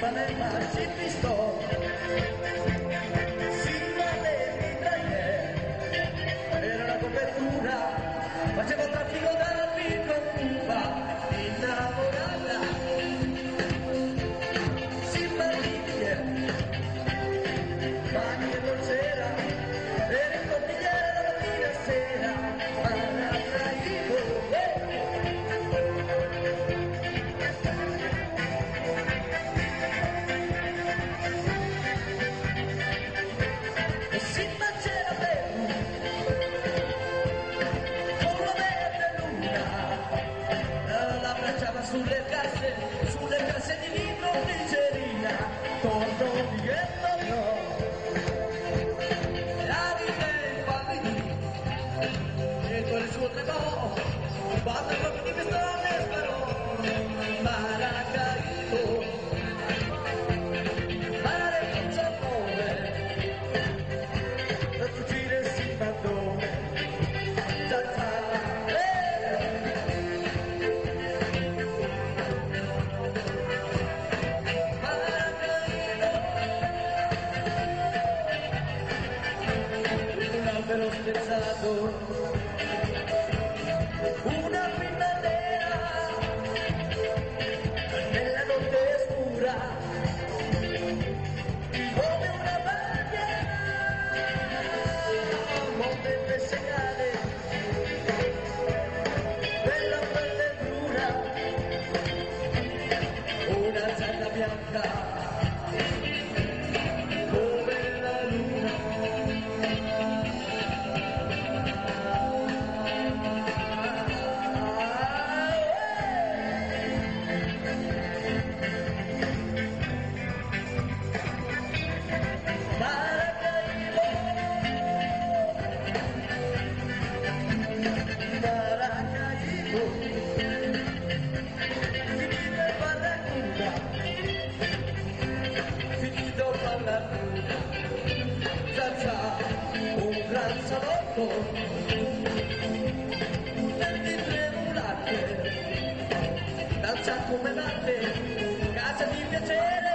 Ipanema si pistò, si valeva tra era una copertura, faceva traffico d'armi con Cuba, innamorata, si martiglia, ma che non c'era, era il consigliere la mattina e sera, Maracaibo, si faceva bello, con la verde luna, l'abbracciava sulle casse di libro Nigerina, torno Miguel no, arriva il bambini, e con il suo tremò, batte proprio di pistone e sparò, Maracaibo, mare 19, da fuggire si mandò, un albero spezzato, una pinna nera, nella notte scura, come una bandiera, potente segnale della pelle dura, una zanna bianca, come la luna. Maracaibo, Maracaibo, finito il barracuda, finito il barracuda, Zazà, un gran salotto, verdi tremolate, danza come latte, casa di piacere.